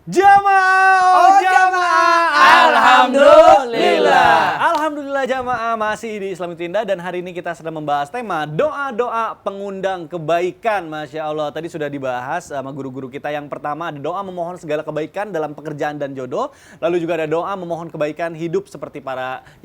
Jamaah, oh jamaah, alhamdulillah. Alhamdulillah jamaah masih di Islamic Tinda dan hari ini kita sedang membahas tema doa-doa pengundang kebaikan. Masya Allah, tadi sudah dibahas sama guru-guru kita. Yang pertama ada doa memohon segala kebaikan dalam pekerjaan dan jodoh. Lalu juga ada doa memohon kebaikan hidup seperti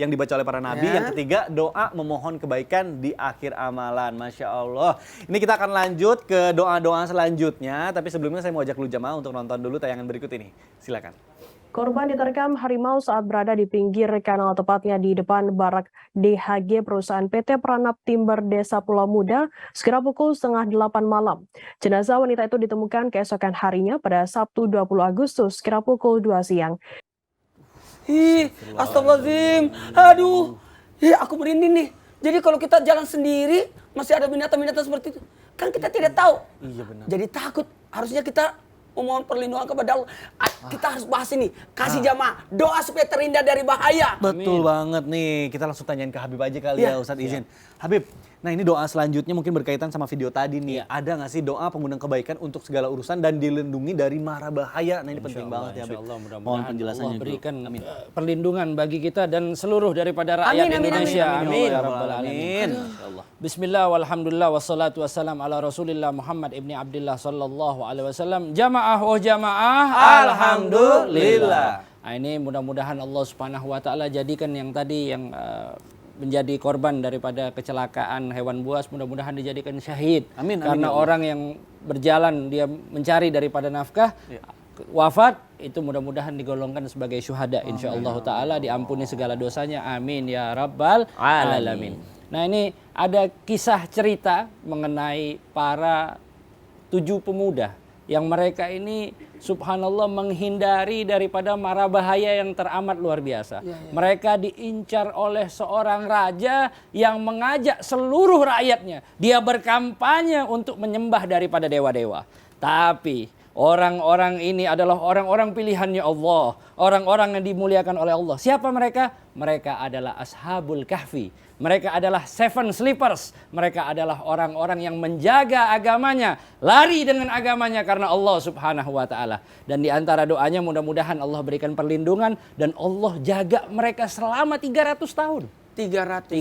yang dibaca oleh para nabi. Yang ketiga doa memohon kebaikan di akhir amalan. Masya Allah. Ini kita akan lanjut ke doa-doa selanjutnya. Tapi sebelumnya saya mau ajak lu jamaah untuk nonton dulu tayangan berikut ini. Silakan. Korban diterkam harimau saat berada di pinggir kanal, tepatnya di depan barak DHG perusahaan PT Pranap Timber Desa Pulau Muda sekira pukul 7:30 malam. Jenazah wanita itu ditemukan keesokan harinya pada Sabtu 20 Agustus sekira pukul 2 siang. Astagfirullahaladzim. Aduh, aku merinding nih. Jadi kalau kita jalan sendiri masih ada binatang-binatang seperti itu, kan kita tidak tahu. Iya benar. Jadi takut. Harusnya kita memohon perlindungan kepada Allah. Kita harus bahas ini. Kasih jamaah doa supaya terhindar dari bahaya. Betul banget nih. Kita langsung tanyain ke Habib aja kali ya Ustadz izin. Habib, nah ini doa selanjutnya mungkin berkaitan sama video tadi nih. Ada nggak sih doa pengundang kebaikan untuk segala urusan dan dilindungi dari mara bahaya? Nah ini penting banget ya Habib. Mohon penjelasannya. Allah berikan perlindungan bagi kita dan seluruh daripada rakyat Indonesia. Amin. Ya Rabbal Alamin. Bismillah walhamdulillah wassalatu wassalam ala Rasulillah Muhammad ibni Abdillah sallallahu alaihi wasallam. Jamaah oh jamaah, alhamdulillah. Nah, ini mudah-mudahan Allah Subhanahu wa taala jadikan yang tadi yang menjadi korban daripada kecelakaan hewan buas, mudah-mudahan dijadikan syahid. Amin, Karena amin, orang yang berjalan dia mencari daripada nafkah, wafat itu mudah-mudahan digolongkan sebagai syuhada insyaallah taala, diampuni segala dosanya. Amin ya rabbal alamin. Nah, ini ada kisah cerita mengenai para 7 pemuda yang mereka ini subhanallah menghindari daripada mara bahaya yang teramat luar biasa. Mereka diincar oleh seorang raja yang mengajak seluruh rakyatnya. Dia berkampanye untuk menyembah daripada dewa-dewa. Tapi orang-orang ini adalah orang-orang pilihannya Allah. Orang-orang yang dimuliakan oleh Allah. Siapa mereka? Mereka adalah Ashabul Kahfi. Mereka adalah 7 sleepers. Mereka adalah orang-orang yang menjaga agamanya. Lari dengan agamanya karena Allah subhanahu wa ta'ala. Dan di antara doanya mudah-mudahan Allah berikan perlindungan. Dan Allah jaga mereka selama 300 tahun. 300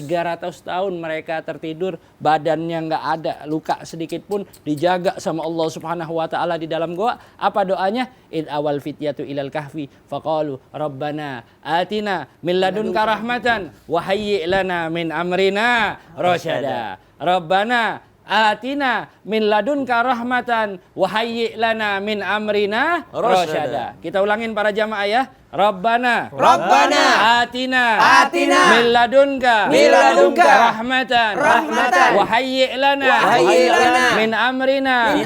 tahun mereka tertidur, badannya nggak ada luka sedikit pun, dijaga sama Allah subhanahu wa ta'ala di dalam goa. Apa doanya? Id awal fityatu ilal kahfi faqalu rabbana atina min ladunka rahmatan wa hayyi' lana min amrina rasyada. Rabbana atina min ladunka rahmatan wa hayyi' lana min amrina rasyada. Kita ulangin para jamaah ya. Rabbana atina min ladunka rahmatan wa hayyi' lana min amrina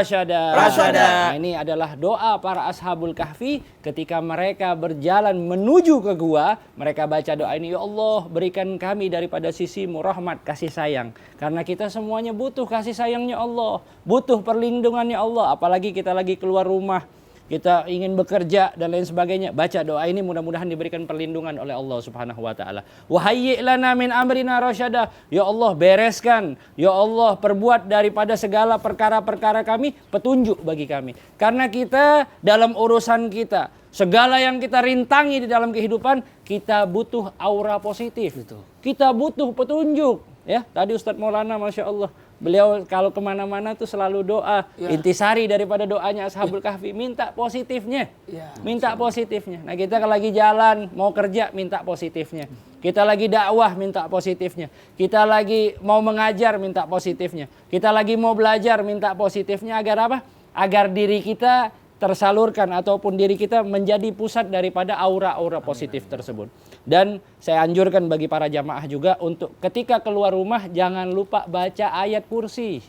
rasyada. Nah, ini adalah doa para Ashabul Kahfi ketika mereka berjalan menuju ke gua. Mereka baca doa ini, ya Allah berikan kami daripada sisimu rahmat, kasih sayang. Karena kita semuanya butuh kasih sayangnya Allah, butuh perlindungannya Allah. Apalagi kita lagi keluar rumah, kita ingin bekerja dan lain sebagainya. Baca doa ini, mudah-mudahan diberikan perlindungan oleh Allah subhanahu wa ta'ala. Wa hayyi' lana min amrina rasyada. Ya Allah bereskan, ya Allah perbuat daripada segala perkara-perkara kami petunjuk bagi kami. Karena kita dalam urusan kita, segala yang kita rintangi di dalam kehidupan, kita butuh aura positif. Kita butuh petunjuk. Ya, tadi Ustadz Maulana Masya Allah, beliau kalau kemana-mana tuh selalu doa. Intisari daripada doanya Ashabul Kahfi, minta positifnya. Minta positifnya. Nah, kita kalau lagi jalan mau kerja, minta positifnya. Kita lagi dakwah, minta positifnya. Kita lagi mau mengajar, minta positifnya. Kita lagi mau belajar, minta positifnya. Agar apa? Agar diri kita tersalurkan ataupun diri kita menjadi pusat daripada aura-aura positif tersebut. Dan saya anjurkan bagi para jamaah juga untuk ketika keluar rumah jangan lupa baca ayat kursi.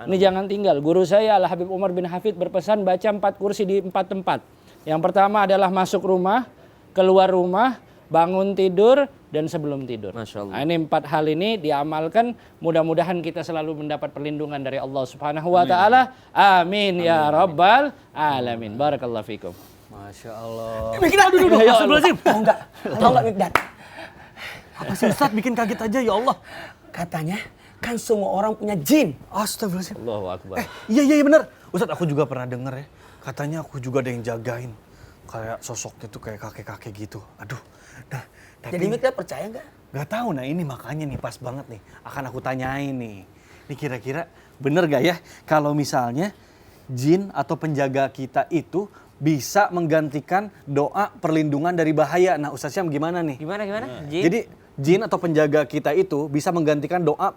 Ini jangan tinggal. Guru saya Al Habib Umar bin Hafid berpesan baca 4 kursi di 4 tempat. Yang pertama adalah masuk rumah, keluar rumah, bangun tidur, dan sebelum tidur. Masya Allah. Nah, ini 4 hal ini diamalkan, mudah-mudahan kita selalu mendapat perlindungan dari Allah Subhanahu wa taala. Amin ya rabbal alamin. Barakallahu fikum. Masya Allah. Mikdad dulu. Astagfirullahaladzim. Tahu enggak Mikdad? Apa sih Ustadz bikin kaget aja ya Allah. Katanya kan semua orang punya jin. Astagfirullahaladzim. Allahu akbar. Iya benar. Ustadz aku juga pernah dengar ya. Katanya aku juga ada yang jagain. Kayak sosoknya tuh kayak kakek-kakek gitu. Aduh. Nah, Jadi tapi kita percaya nggak? nggak tahu. Nah ini makanya nih pas banget nih. Akan aku tanyain nih. Ini kira-kira bener gak ya kalau misalnya jin atau penjaga kita itu bisa menggantikan doa perlindungan dari bahaya. Nah Ustaz Syam gimana nih? Gimana? Jin? Jadi jin atau penjaga kita itu bisa menggantikan doa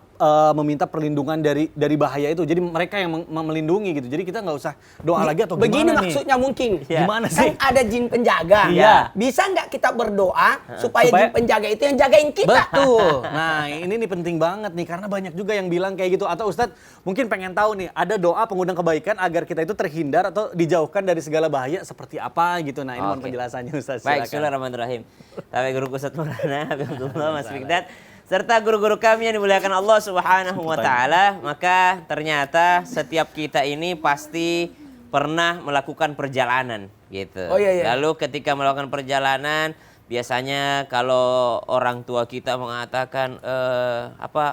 meminta perlindungan dari bahaya itu. Jadi mereka yang melindungi gitu. Jadi kita nggak usah doa lagi atau Begini gimana nih? maksudnya mungkin. Gimana sih? Kan ada jin penjaga. Iya. Bisa nggak kita berdoa supaya Supaya- jin penjaga itu yang jagain kita? Betul. Nah ini nih penting banget nih karena banyak juga yang bilang kayak gitu. Atau Ustadz mungkin pengen tahu nih ada doa pengundang kebaikan agar kita itu terhindar atau dijauhkan dari segala bahaya seperti apa gitu. Nah ini mohon Oke. penjelasannya Ustadz. Baik, silakan. bismillahirrahmanirrahim. Tapi guru Ustaz Maulana, Habibullah, Mas Mikdad, serta guru-guru kami yang dimuliakan Allah Subhanahu wa taala, maka ternyata setiap kita ini pasti pernah melakukan perjalanan gitu. Oh, iya. Lalu ketika melakukan perjalanan biasanya kalau orang tua kita mengatakan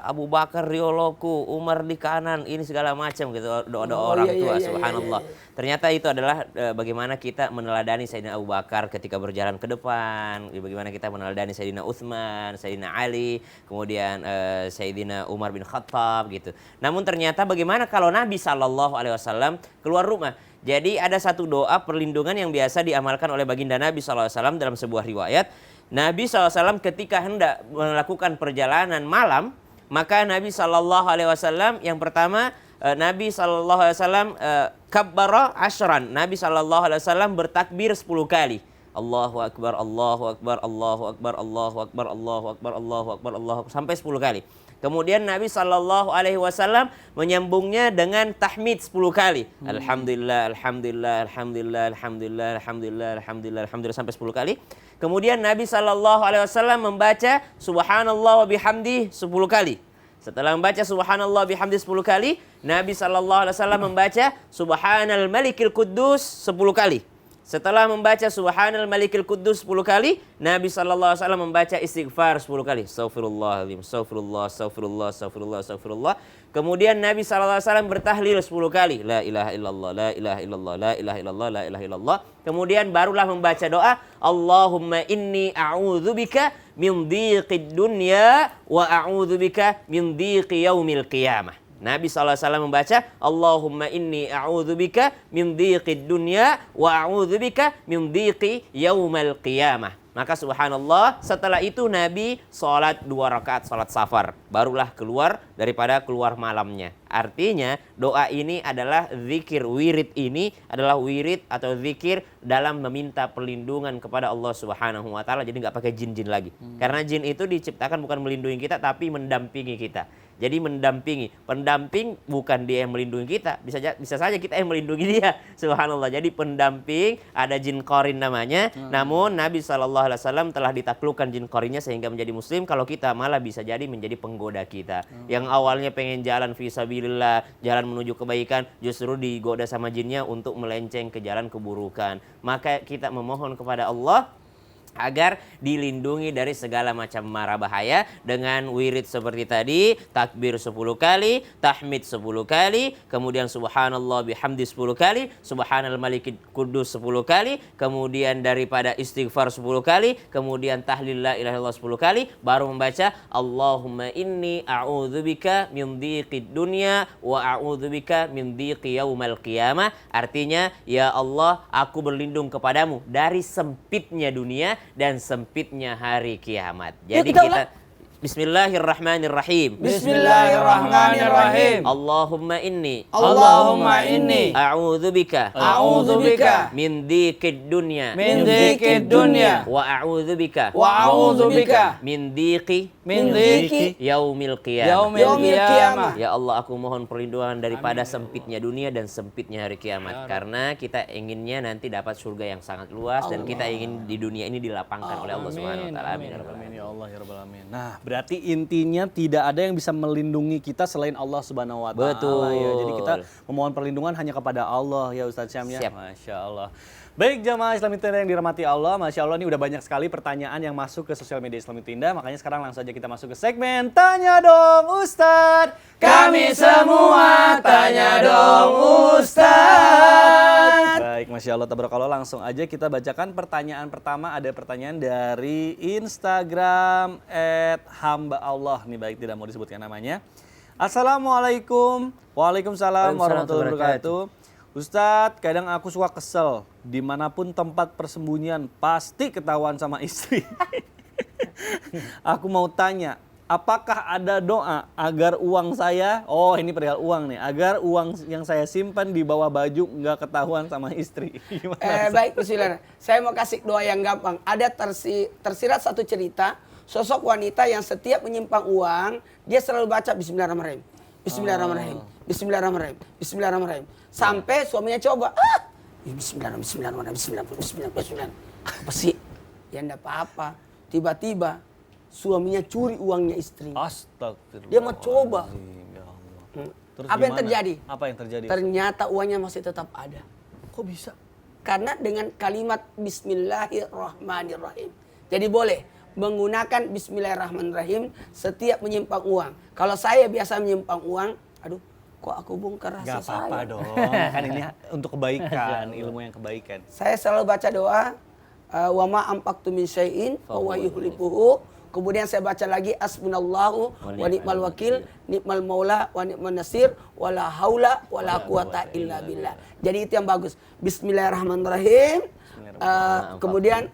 Abu Bakar rioloku, Umar di kanan, ini segala macam gitu doa-doa orang tua, subhanallah. Ternyata itu adalah bagaimana kita meneladani Sayyidina Abu Bakar ketika berjalan ke depan, bagaimana kita meneladani Sayyidina Utsman, Sayyidina Ali, kemudian Sayyidina Umar bin Khattab gitu. Namun ternyata bagaimana kalau Nabi SAW keluar rumah? Jadi ada satu doa perlindungan yang biasa diamalkan oleh baginda Nabi SAW dalam sebuah riwayat. Nabi SAW ketika hendak melakukan perjalanan malam, maka Nabi SAW yang pertama, Nabi SAW kabbara asyran. Nabi SAW bertakbir 10 kali. Allahu Akbar, Allahu Akbar, Allahu Akbar, Allahu Akbar, Allahu Akbar, Allahu Akbar, Allahu Akbar, sampai 10 kali. Kemudian Nabi SAW menyambungnya dengan tahmid 10 kali. Alhamdulillah, Alhamdulillah, Alhamdulillah, Alhamdulillah, Alhamdulillah, Alhamdulillah, Alhamdulillah, sampai 10 kali. Kemudian Nabi SAW membaca Subhanallah wa bihamdi 10 kali. Setelah membaca Subhanallah bihamdi 10 kali, Nabi SAW membaca Subhanal Malikil Quddus 10 kali. Setelah membaca Subhanal Malikil Quddus 10 kali, Nabi SAW membaca istighfar 10 kali. Astaghfirullahaladzim, astaghfirullah, astaghfirullah, astaghfirullah, astaghfirullah. Kemudian Nabi SAW bertahlil 10 kali. La ilaha illallah, la ilaha illallah, la ilaha illallah, la ilaha illallah. Kemudian barulah membaca doa, Allahumma inni a'udzubika min dhiqid dunya wa a'udzubika min dhiqi yaumil qiyamah. Nabi SAW membaca Allahumma inni a'udzubika min dhiqid dunya wa a'udzubika min dhiqi yaumal qiyamah. Maka subhanallah, setelah itu Nabi sholat 2 rakaat sholat safar. Barulah keluar daripada keluar malamnya. Artinya doa ini adalah zikir, wirid ini adalah wirid atau zikir dalam meminta perlindungan kepada Allah Subhanahu wa taala. Jadi nggak pakai jin-jin lagi. Karena jin itu diciptakan bukan melindungi kita tapi mendampingi kita. Jadi mendampingi, pendamping bukan dia yang melindungi kita, bisa saja kita yang melindungi dia. Subhanallah. Jadi pendamping ada jin qarin namanya. Namun Nabi SAW telah ditaklukkan jin qarinnya sehingga menjadi muslim. Kalau kita malah bisa jadi menjadi penggoda kita. Yang awalnya pengen jalan fisabilillah, jalan menuju kebaikan, justru digoda sama jinnya untuk melenceng ke jalan keburukan. Maka kita memohon kepada Allah agar dilindungi dari segala macam mara bahaya dengan wirid seperti tadi, takbir 10 kali, tahmid 10 kali, kemudian subhanallah bihamdi 10 kali, subhanal malikid kudus 10 kali, kemudian daripada istighfar 10 kali, kemudian tahlil la ilaha illallah 10 kali, baru membaca Allahumma inni a'udzubika min dhiqid dunya wa a'udzubika min dhiqi yaumal qiyamah. Artinya, ya Allah, aku berlindung kepadamu dari sempitnya dunia dan sempitnya hari kiamat. Jadi kita Bismillahirrahmanirrahim. Bismillahirrahmanirrahim. Allahumma inni a'udzubika min dhiqid dunya wa a'udzubika min dhiqi yaumil qiyamah. Ya Allah, aku mohon perlindungan daripada sempitnya dunia dan sempitnya hari kiamat. Karena kita inginnya nanti dapat surga yang sangat luas dan kita ingin di dunia ini dilapangkan oleh Allah Subhanahu wa taala. Amin. Amin ya Allah ya rabbal alamin. Nah, berarti intinya tidak ada yang bisa melindungi kita selain Allah Subhanahu wa taala. Betul. Ya. Jadi kita memohon perlindungan hanya kepada Allah ya Ustaz Syam ya. Siap. Masya Allah. Baik jamaah Islam Indah yang dirahmati Allah, Masya Allah ini udah banyak sekali pertanyaan yang masuk ke sosial media Islam Indah. Makanya sekarang langsung aja kita masuk ke segmen Tanya Dong Ustadz. Kami semua tanya dong Ustadz. Ustaz. Baik, Masya Allah, tabarakallah. Langsung aja kita bacakan pertanyaan pertama. Ada pertanyaan dari Instagram @hamba_Allah. Nih baik, tidak mau disebutkan namanya. Assalamualaikum. Waalaikumsalam warahmatullahi wabarakatuh. Ustadz, kadang aku suka kesel. Dimanapun tempat persembunyian pasti ketahuan sama istri. Aku mau tanya, apakah ada doa agar uang saya, ini perihal uang nih, agar uang yang saya simpan di bawah baju nggak ketahuan sama istri? Gimana? Baik, bismillah. Saya mau kasih doa yang gampang. Ada tersirat satu cerita, sosok wanita yang setiap menyimpan uang, dia selalu baca Bismillahirrahmanirrahim. Bismillahirrahmanirrahim. Bismillahirrahmanirrahim. Bismillahirrahmanirrahim. Sampai suaminya coba, Bismillahirrahmanirrahim. Bismillahirrahmanirrahim. Apa sih? Ya enggak apa-apa. Tiba-tiba suaminya curi uangnya istri. Astagfirullah. Dia mau coba. Ya Allah. Terus Apa yang gimana? terjadi? Apa yang terjadi? Ternyata uangnya masih tetap ada. Kok bisa? Karena dengan kalimat Bismillahirrahmanirrahim. Jadi boleh menggunakan Bismillahirrahmanirrahim setiap menyimpan uang. Kalau saya biasa menyimpan uang, aduh, kok aku bongkar rahasia Gak apa-apa saya. dong. Kan ini untuk kebaikan, ilmu yang kebaikan. Saya selalu baca doa wa ma anfaqtum min syai'in fa huwa yukhlifuhu. Kemudian saya baca lagi asbunallahu wa ni'mal wakil, ni'mal maula wa ni'man nasir, wala haula wala quwata illa billah. Jadi itu yang bagus. Bismillahirrahmanirrahim. Kemudian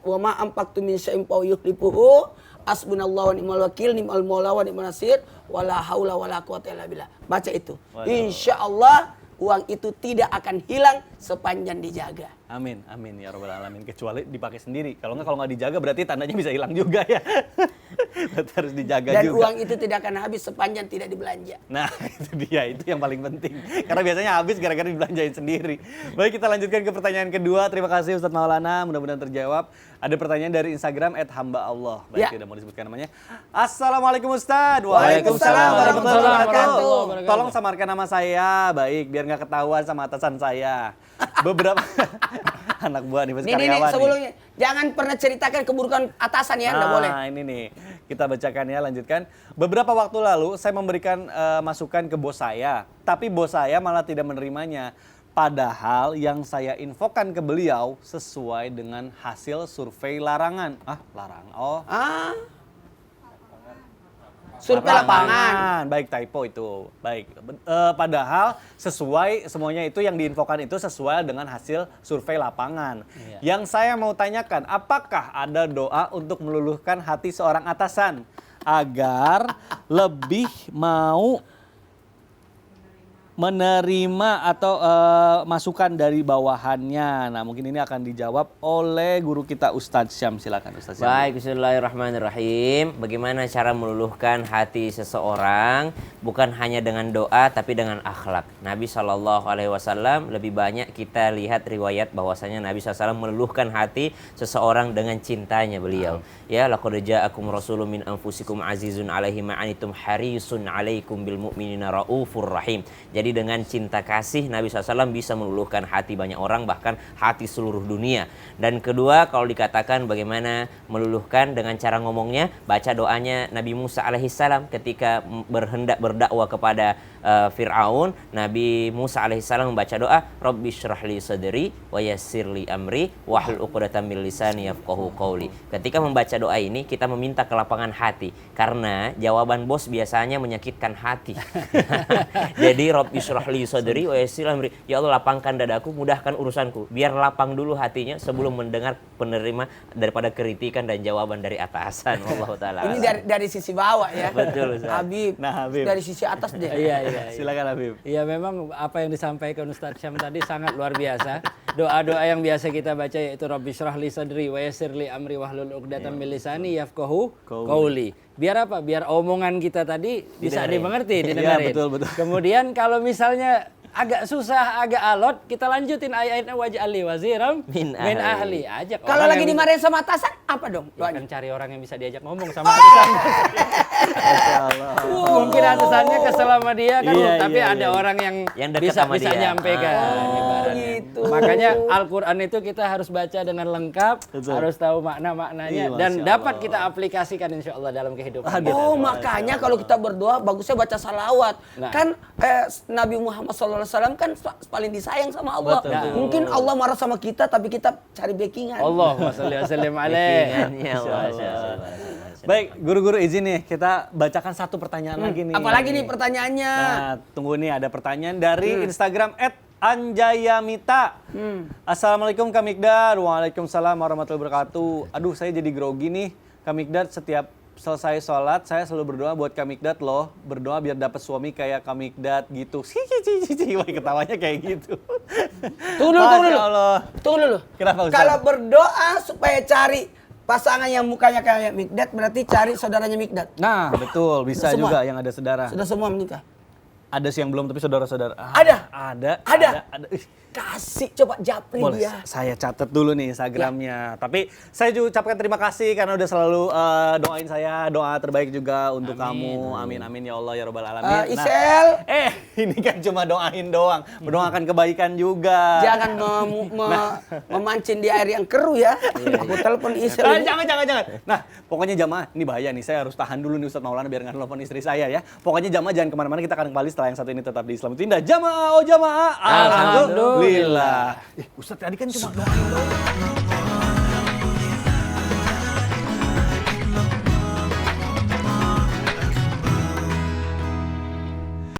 wa ma anfaqtum min syai'in fa huwa yukhlifuhu. Asbunallahu wa ni'mal wakil, ni'mal maula wa ni'man nasir, wala haula wala quwata illa billah. Baca itu. Insyaallah uang itu tidak akan hilang sepanjang dijaga. Amin, amin ya rabbal alamin. Kecuali dipakai sendiri. Kalau nggak dijaga berarti tandanya bisa hilang juga ya. Berarti harus dijaga Dan juga. uang itu tidak akan habis sepanjang tidak dibelanja. Nah, itu dia, itu yang paling penting. Karena biasanya habis gara-gara dibelanjain sendiri. Baik, kita lanjutkan ke pertanyaan kedua. Terima kasih Ustadz Maulana, mudah-mudahan terjawab. Ada pertanyaan dari Instagram @hamba_Allah. Baik, Ya. tidak mau disebutkan namanya. Assalamualaikum Ustadz. Waalaikumsalam warahmatullahi wabarakatuh. Tolong samarkan nama saya, baik, biar nggak ketahuan sama atasan saya. Beberapa anak buah nih, Nih, karyawan nih. sebelumnya jangan pernah ceritakan keburukan atasan ya, enggak boleh. Nah, ini nih. Kita bacakan ya, lanjutkan. Beberapa waktu lalu saya memberikan masukan ke bos saya, tapi bos saya malah tidak menerimanya. Padahal yang saya infokan ke beliau sesuai dengan hasil survei larangan. Larangan. Survei lapangan. Baik, typo itu. Baik. Padahal sesuai semuanya itu yang diinfokan itu sesuai dengan hasil survei lapangan. Yang saya mau tanyakan, apakah ada doa untuk meluluhkan hati seorang atasan agar lebih mau menerima atau masukan dari bawahannya? Nah, mungkin ini akan dijawab oleh guru kita Ustadz Syam. Silakan Ustadz Syam. Baik, bismillahirrahmanirrahim. Bagaimana cara meluluhkan hati seseorang bukan hanya dengan doa tapi dengan akhlak. Nabi SAW lebih banyak kita lihat riwayat bahwasanya Nabi SAW meluluhkan hati seseorang dengan cintanya beliau. Ya, laqad ja'akum rasulun min anfusikum azizun 'alaihi ma 'anittum harisun 'alaikum bil mu'minina raufur rahim. Jadi dengan cinta kasih Nabi SAW bisa meluluhkan hati banyak orang, bahkan hati seluruh dunia. Dan kedua, kalau dikatakan bagaimana meluluhkan dengan cara ngomongnya, baca doanya Nabi Musa alaihissalam ketika berhendak berdakwah kepada Fir'aun. Nabi Musa alaihissalam membaca doa, Rabbi syrahli sadri wa yassirli amri wahlul 'uqdatam min lisani yafqahu qawli. Ketika membaca doa ini kita meminta kelapangan hati, karena jawaban bos biasanya menyakitkan hati. Jadi Rabbi syrahli sadri wa yassirli amri, ya Allah lapangkan dadaku, mudahkan urusanku. Biar lapang dulu hatinya sebelum mendengar penerima daripada kritikan dan jawaban dari atasan. Wallahu taala. Ini dari sisi bawah ya. Betul, Ustaz. Habib. Nah, Habib. Dari sisi atas deh. Iya. Silakan Habib. Iya, memang apa yang disampaikan Ustadz Syam tadi sangat luar biasa. Doa-doa yang biasa kita baca yaitu Rabbi syrah li sadri wa yassir li amri wahlul 'uqdatam min lisani yafqahu qawli. Biar apa? Biar omongan kita tadi bisa dimengerti, didengarin. Iya, betul. Kemudian kalau misalnya agak susah, agak alot, kita lanjutin ayat-ayatnya waj'alli waziram Min min ahli. ahli. Ajak Kalau orang lagi yang dimarahin sama atasan, apa dong? ya Doanya? kan cari orang yang bisa diajak ngomong sama atasan. Masya Allah. Mungkin atasannya kesel sama dia kan, Iya, tapi iya, ada iya. orang Yang dekat bisa sama dia. nyampaikan. ibaratnya. gitu. Makanya Al-Quran itu kita harus baca dengan lengkap, Betul. harus tahu makna-maknanya Iya, dan Masya dapat Allah. kita aplikasikan insya Allah dalam kehidupan. Aduh. Oh, makanya kalau kita berdoa bagusnya baca salawat. Nah. Kan Nabi Muhammad SAW kan paling disayang sama Allah. Betul. Mungkin Allah marah sama kita tapi kita cari backingan. Allahumma sholli wa sallim alaih. Backingannya, Masya Allah. Baik, guru-guru izin nih, kita bacakan satu pertanyaan lagi nih. Apalagi nih pertanyaannya? Nah, tunggu nih ada pertanyaan dari Instagram @anjayamita. Assalamualaikum Kak Mikdad. Waalaikumsalam warahmatullahi wabarakatuh. Aduh, saya jadi grogi nih. Kak Mikdad, setiap selesai sholat, saya selalu berdoa buat Kak Mikdad loh. Berdoa biar dapat suami kayak Kak Mikdad gitu. Wah, ketawanya kayak gitu. Tunggu dulu, tunggu Masya dulu. Allah. Tunggu dulu. Kenapa, Ustaz? Kalau berdoa supaya cari pasangan yang mukanya kayak Mikdad, berarti cari saudaranya Mikdad. Nah, betul. Bisa Sudah semua? juga yang ada saudara. Sudah semua menikah? Ada sih yang belum, tapi saudara-saudara. Ada? Ada. Ih. Kasih, coba japri Boleh, dia. saya catat dulu nih Instagramnya. Tapi saya juga ucapkan terima kasih karena udah selalu doain saya, doa terbaik juga untuk kamu. Amin, amin ya Allah ya Rabbal Alamin. Isel, Ini kan cuma doain doang, mendoakan kebaikan juga. jangan memancing di air yang keruh ya. Aku telepon Isel. ini. Jangan. Nah, pokoknya jamaah, ini bahaya nih. Saya harus tahan dulu nih Ustadz Maulana biar nggak nelfon istri saya ya. Pokoknya jamaah jangan kemana-mana, kita akan kembali setelah yang satu ini tetap di Islam Tindak. Jamaah, oh jamaah. Alhamdulillah. Ustadz tadi kan cuma doain doang.